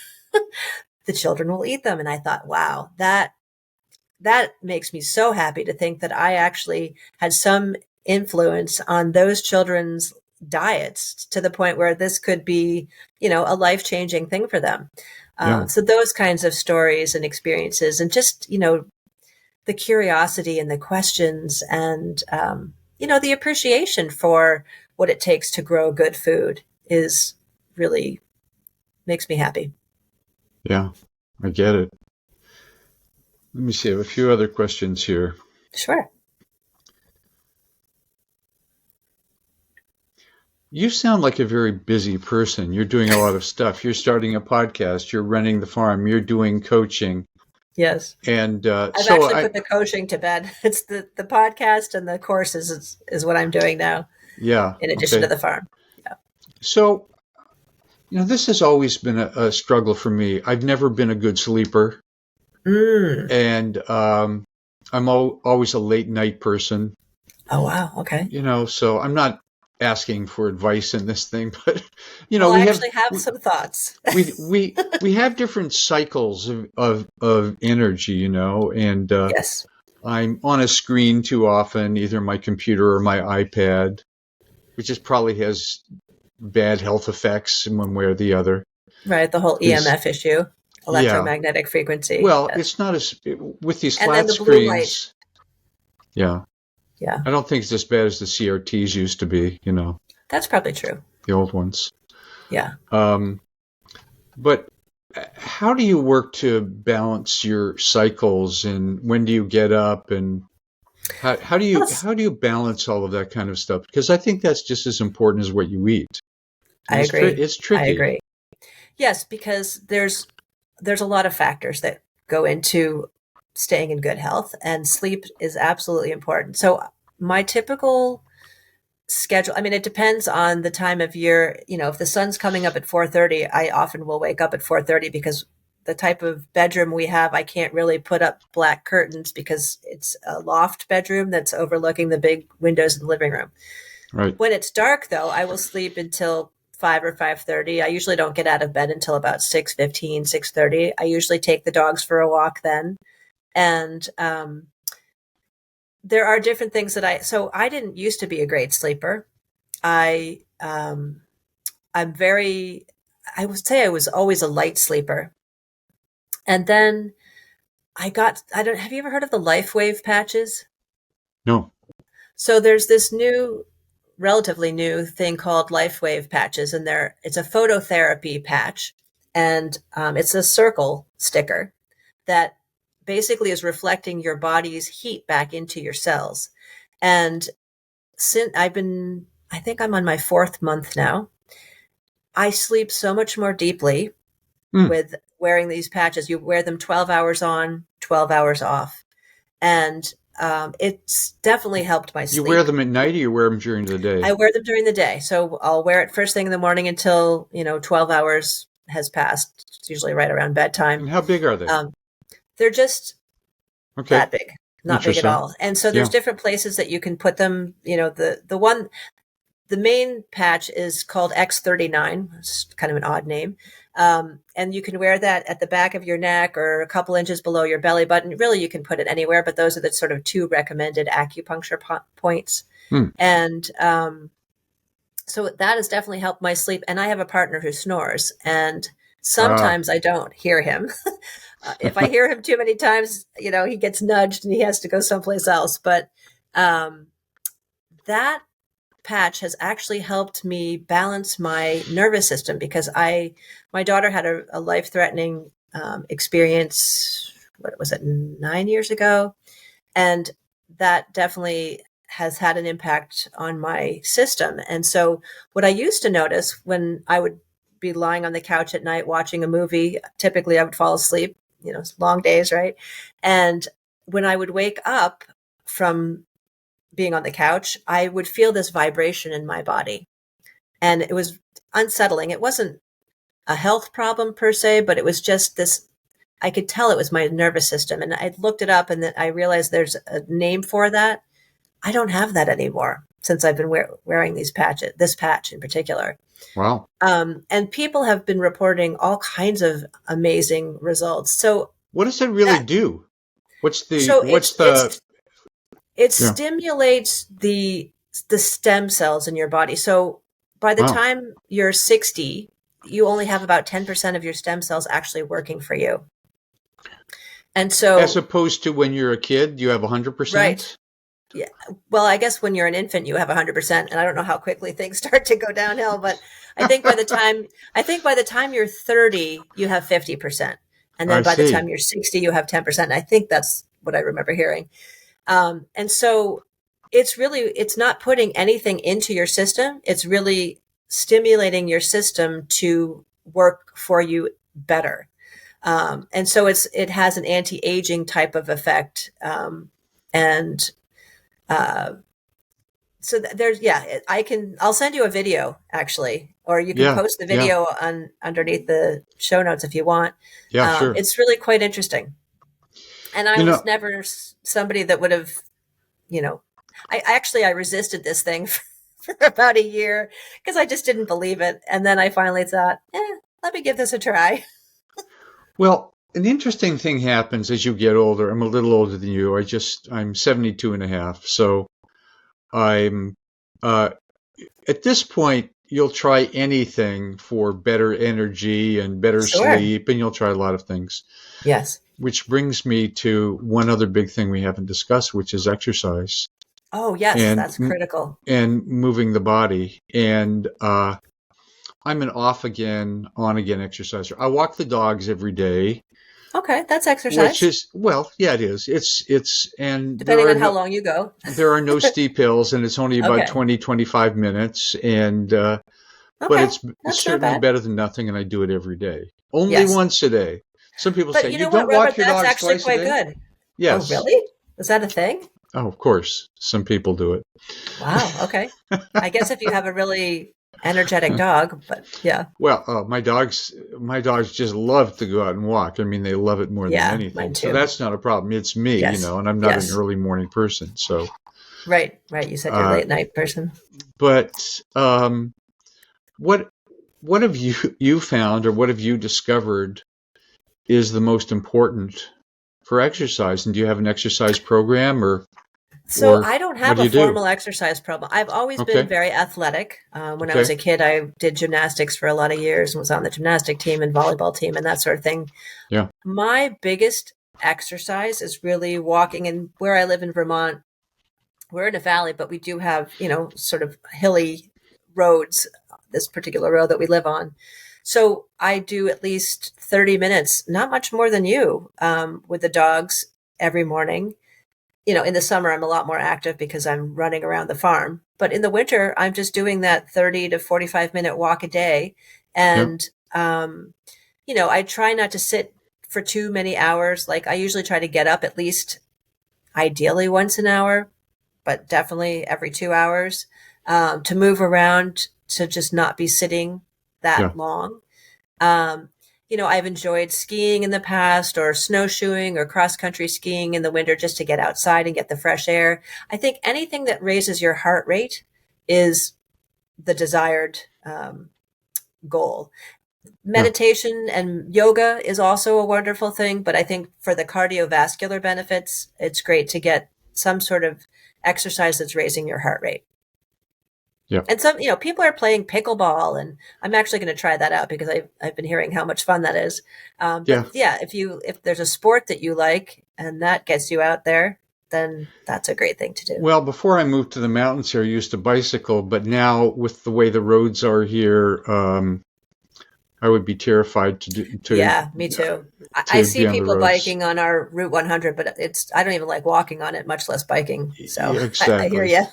the children will eat them. And I thought, wow, that makes me so happy to think that I actually had some influence on those children's diets to the point where this could be, a life-changing thing for them. Yeah. So those kinds of stories and experiences, and just, the curiosity and the questions, and, the appreciation for what it takes to grow good food is really makes me happy. Yeah, I get it. Let me see. I have a few other questions here. Sure. You sound like a very busy person. You're doing a lot of stuff. You're starting a podcast. You're running the farm. You're doing coaching. Yes. And I've actually put the coaching to bed. It's the podcast and the courses is what I'm doing now. Yeah. In addition to the farm. Yeah. So, this has always been a struggle for me. I've never been a good sleeper. And I'm always a late night person. Oh, wow. Okay. So I'm not asking for advice in this thing, but we I actually have some thoughts. we have different cycles of energy, and yes. I'm on a screen too often, either my computer or my iPad, which just probably has bad health effects in one way or the other. Right, the whole EMF issue, electromagnetic frequency. Well, it's not as with these and flat then the screens. Blue light. Yeah. Yeah. I don't think it's as bad as the CRTs used to be, That's probably true. The old ones. Yeah. But how do you work to balance your cycles, and when do you get up, and how do you balance all of that kind of stuff? Because I think that's just as important as what you eat. I agree. It's tricky. I agree. Yes, because there's a lot of factors that go into staying in good health, and sleep is absolutely important. So my typical schedule, it depends on the time of year. If the sun's coming up at 4:30, I often will wake up at 4:30 because the type of bedroom we have, I can't really put up black curtains because it's a loft bedroom that's overlooking the big windows in the living room. Right. When it's dark, though, I will sleep until 5 or 5:30. I usually don't get out of bed until about 6:15, 6:30. I usually take the dogs for a walk then. And there are different things so I didn't used to be a great sleeper. I would say I was always a light sleeper. And then have you ever heard of the LifeWave patches? No. So there's this relatively new thing called LifeWave patches, and it's a phototherapy patch, and it's a circle sticker that basically is reflecting your body's heat back into your cells. And since I think I'm on my 4th month now, I sleep so much more deeply with wearing these patches. You wear them 12 hours on, 12 hours off. And it's definitely helped my sleep. You wear them at night, or you wear them during the day? I wear them during the day. So I'll wear it first thing in the morning until, 12 hours has passed. It's usually right around bedtime. And how big are they? They're just that big, not big at all. And so there's different places that you can put them. The main patch is called X39. It's kind of an odd name. And you can wear that at the back of your neck or a couple inches below your belly button. Really, you can put it anywhere, but those are the sort of 2 recommended acupuncture points. And so that has definitely helped my sleep. And I have a partner who snores, and sometimes I don't hear him. If I hear him too many times, he gets nudged and he has to go someplace else. But that patch has actually helped me balance my nervous system, because my daughter had a life-threatening experience. What was it, 9 years ago? And that definitely has had an impact on my system. And so what I used to notice when I would be lying on the couch at night watching a movie, typically I would fall asleep, long days, right? And when I would wake up from being on the couch, I would feel this vibration in my body. And it was unsettling. It wasn't a health problem per se, but it was just this, I could tell it was my nervous system. And I looked it up, and then I realized there's a name for that. I don't have that anymore since I've been wearing these patches, this patch in particular. Wow. And people have been reporting all kinds of amazing results. So what does it really do? It stimulates the stem cells in your body. So by the Wow. time you're 60, you only have about 10% of your stem cells actually working for you. And As so, opposed to when you're a kid, you have right. 100%? Yeah. Well, I guess when you're an infant, you have 100%, and I don't know how quickly things start to go downhill, but I think by the time you're 30, you have 50. And I then by the see. time you're 60, you have 10%. I think that's what I remember hearing. And so it's not putting anything into your system. It's really stimulating your system to work for you better. And so it has an anti-aging type of effect. And uh, so there's, yeah, I'll send you a video actually, or you can Yeah. post the Yeah. video on underneath the show notes if you want. Yeah, sure. It's really quite interesting. And I You was know, never somebody that would have, you know, I resisted this thing for about a year because I just didn't believe it. And then I finally thought, let me give this a try. well, an interesting thing happens as you get older. I'm a little older than you. I'm 72 and a half. So I'm, uh, at this point, you'll try anything for better energy and better Sure. sleep, and you'll try a lot of things. Yes. Which brings me to one other big thing we haven't discussed, which is exercise Oh, yes, and that's critical. and moving the body. And I'm an off again, on again exerciser. I walk the dogs every day, Okay, that's which exercise, is, well, yeah, it is. It's and depending on how long you go. there are no steep hills, and it's only about Okay. 20, 25 minutes, and but Okay. it's That's not certainly bad. better than nothing, and I do it every day. Only Yes. once a day. Some people But say, you you know what, don't Robert? walk your That's dogs actually twice a quite day? good. Oh, Yes. really? Is that a thing? Oh, of course. Some people do it. Wow. Okay. I guess if you have a really energetic dog, but yeah. Well, my dogs just love to go out and walk. I mean, they love it more than Yeah, mine anything. So too. that's not a problem. It's me, Yes. and I'm not an Yes. early morning person. So, Right. Right. You said you're a uh, late night person. but what what have you found, or what have you discovered is the most important for exercise? And do you have an exercise program, So or I don't what have do a you do? formal exercise problem. I've always been Okay, very athletic. When I was okay, a kid, I did gymnastics for a lot of years and was on the gymnastic team and volleyball team and that sort of thing. yeah, My biggest exercise is really walking. And where I live in Vermont, we're in a valley, but we do have, sort of hilly roads, this particular road that we live on. So I do at least 30 minutes, not much more than you, with the dogs every morning. In the summer, I'm a lot more active because I'm running around the farm. But in the winter, I'm just doing that 30 to 45-minute walk a day. yeah, And, I try not to sit for too many hours. Like I usually try to get up at least ideally once an hour, but definitely every 2 hours, to move around, to just not be sitting yeah, that long. Um, I've enjoyed skiing in the past, or snowshoeing, or cross country skiing in the winter, just to get outside and get the fresh air. I think anything that raises your heart rate is the desired goal. yeah. Meditation and yoga is also a wonderful thing, but I think for the cardiovascular benefits, it's great to get some sort of exercise that's raising your heart rate. Yeah. And some, people are playing pickleball, and I'm actually going to try that out because I've been hearing how much fun that is. Yeah. But yeah, if there's a sport that you like and that gets you out there, then that's a great thing to do. Well, before I moved to the mountains here, I used to bicycle, but now with the way the roads are here, I would be terrified Yeah, me too. I to see be on the people roads. biking on our Route 100, but I don't even like walking on it, much less biking. So Yeah, I hear exactly. you.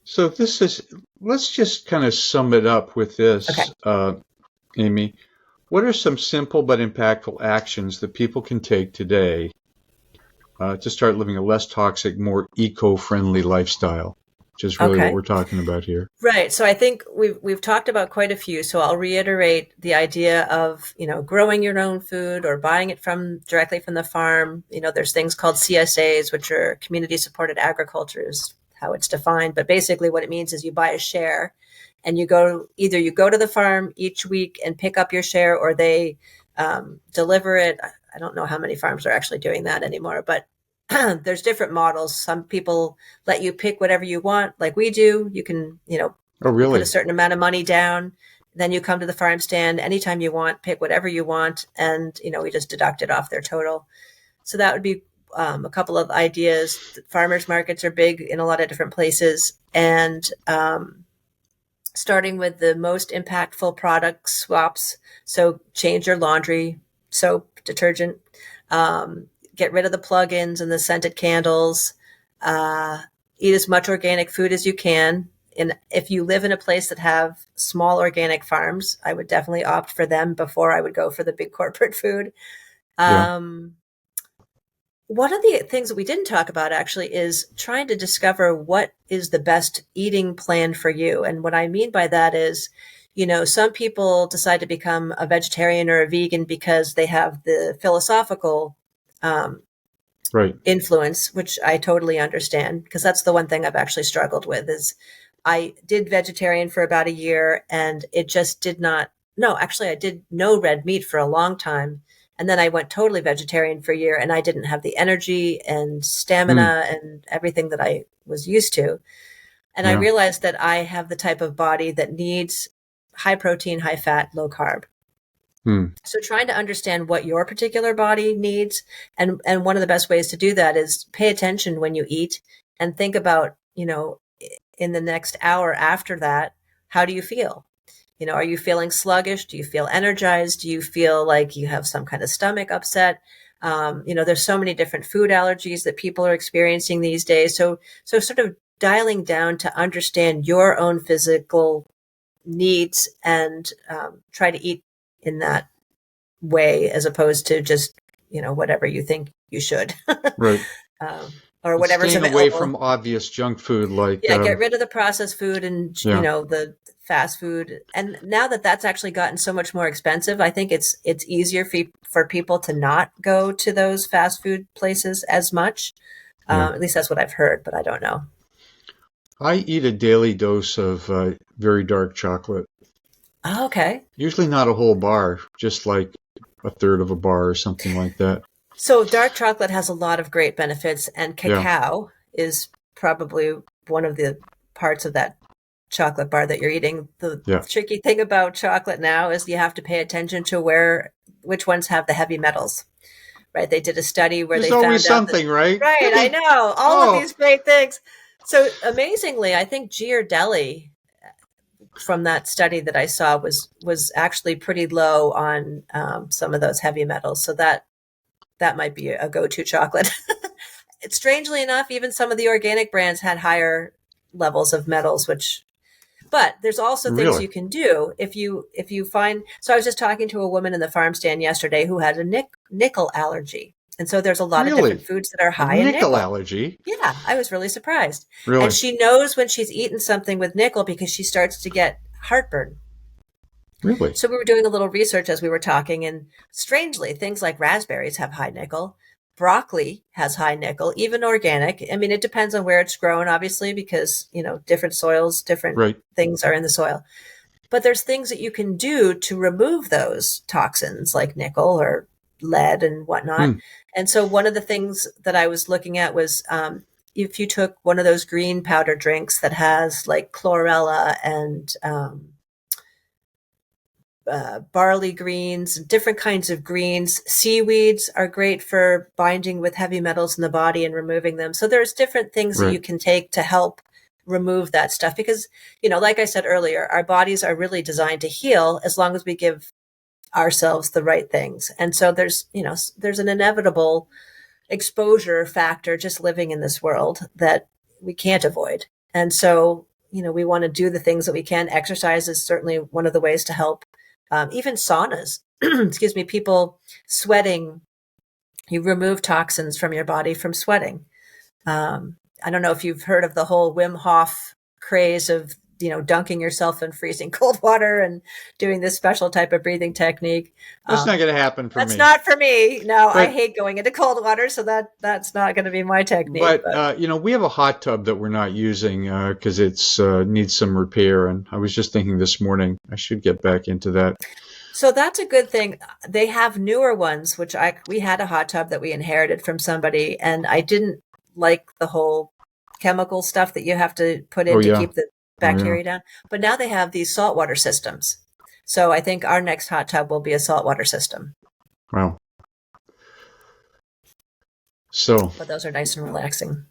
So let's just kind of sum it up with Okay. this, Amy. What are some simple but impactful actions that people can take today to start living a less toxic, more eco-friendly lifestyle, which is really what Okay. we're talking about here? Right. So I think we've talked about quite a few. So I'll reiterate the idea of, growing your own food or buying it from directly from the farm. There's things called CSAs, which are community supported agriculture, is how it's defined. But basically what it means is you buy a share, and you go to the farm each week and pick up your share, or they deliver it. I don't know how many farms are actually doing that anymore, but there's different models. Some people let you pick whatever you want, like we do. You can, Oh, you put a really? certain amount of money down, then you come to the farm stand anytime you want, pick whatever you want, and we just deduct it off their total. So that would be a couple of ideas. Farmers markets are big in a lot of different places, and starting with the most impactful product swaps. So change your laundry, soap, detergent, get rid of the plug-ins and the scented candles, eat as much organic food as you can. And if you live in a place that have small organic farms, I would definitely opt for them before I would go for the big corporate food. Yeah. One of the things that we didn't talk about actually is trying to discover what is the best eating plan for you. And what I mean by that is, some people decide to become a vegetarian or a vegan because they have the philosophical Right. influence, which I totally understand, because that's the one thing I've actually struggled with is I did vegetarian for about a year and it just did not, no, actually I did no red meat for a long time. And then I went totally vegetarian for a year and I didn't have the energy and Hmm. stamina and everything that I was used to. And I Yeah. realized that I have the type of body that needs high protein, high fat, low carb. Hmm. So trying to understand what your particular body needs, and one of the best ways to do that is pay attention when you eat and think about, in the next hour after that, how do you feel? Are you feeling sluggish? Do you feel energized? Do you feel like you have some kind of stomach upset? There's so many different food allergies that people are experiencing these days. So sort of dialing down to understand your own physical needs and try to eat in that way as opposed to just, whatever you think you should, Right. or It's whatever's staying away available. from obvious junk food like, Yeah, get rid of the processed food and, yeah. the fast food. And now that that's actually gotten so much more expensive, I think it's easier for people to not go to those fast food places as much. Yeah. At least that's what I've heard, but I don't know. I eat a daily dose of very dark chocolate. Oh, okay. Usually not a whole bar, just like a third of a bar or something like that. So dark chocolate has a lot of great benefits, and Yeah. cacao is probably one of the parts of that chocolate bar that you're eating. The Yeah. tricky thing about chocolate now is you have to pay attention to which ones have the heavy metals, right? They did a study where There's they always found out that, something, right? right, I know, all of Oh, these great things. So amazingly, I think Ghirardelli from that study that I saw was actually pretty low on some of those heavy metals. So that might be a go-to chocolate. Strangely enough, even some of the organic brands had higher levels of metals, but there's also things really? you can do if you find. So I was just talking to a woman in the farm stand yesterday who had a nickel allergy. And so there's a lot of different Really? foods that are A high in nickel nickel. allergy? Yeah, I was really surprised. And Really? she knows when she's eaten something with nickel because she starts to get heartburn. Really? So we were doing a little research as we were talking, and strangely, things like raspberries have high nickel. Broccoli has high nickel, even organic. I mean, it depends on where it's grown, obviously, because, different soils, different Right. things are in the soil. But there's things that you can do to remove those toxins like nickel or lead and whatnot. Hmm. And so one of the things that I was looking at was if you took one of those green powder drinks that has like chlorella and barley greens, different kinds of greens. Seaweeds are great for binding with heavy metals in the body and removing them. So there's different things that Right. you can take to help remove that stuff because, like I said earlier, our bodies are really designed to heal as long as we give ourselves the right things. And so there's an inevitable exposure factor just living in this world that we can't avoid. And so, we want to do the things that we can. Exercise is certainly one of the ways to help. Even saunas, excuse me, people sweating, you remove toxins from your body from sweating. I don't know if you've heard of the whole Wim Hof craze of, dunking yourself in freezing cold water and doing this special type of breathing technique. That's not going to happen for That's me. not for me. No, I But hate going into cold water, so that's not going to be my technique. But we have a hot tub that we're not using because it's needs some repair. And I was just thinking this morning I should get back into that. So that's a good thing. They have newer ones, which we had a hot tub that we inherited from somebody, and I didn't like the whole chemical stuff that you have to put Oh in to yeah. keep the Oh yeah. bacteria down. But now they have these saltwater systems. So I think our next hot tub will be a saltwater system. Wow. So, But those are nice and relaxing.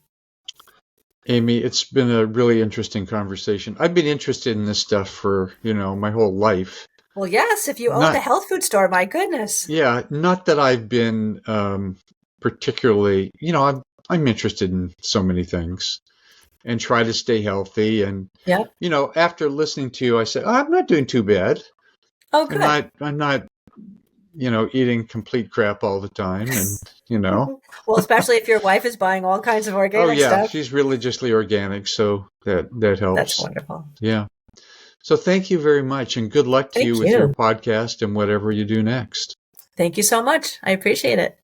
Amy, it's been a really interesting conversation. I've been interested in this stuff for, my whole life. Well, yes, if you owned a Not, health food store, my goodness. yeah, not that I've been particularly, I'm interested in so many things and try to stay healthy. And, Yep. after listening to you, I said, oh, I'm not doing too bad. Oh, I'm good. not, I'm not, eating complete crap all the time. And, Well, especially if your wife is buying all kinds of oh organic yeah, stuff. she's religiously organic. So that That's helps. wonderful. Yeah. So thank you very much and good luck to you Thank with your you. podcast and whatever you do next. Thank you so much. I appreciate it.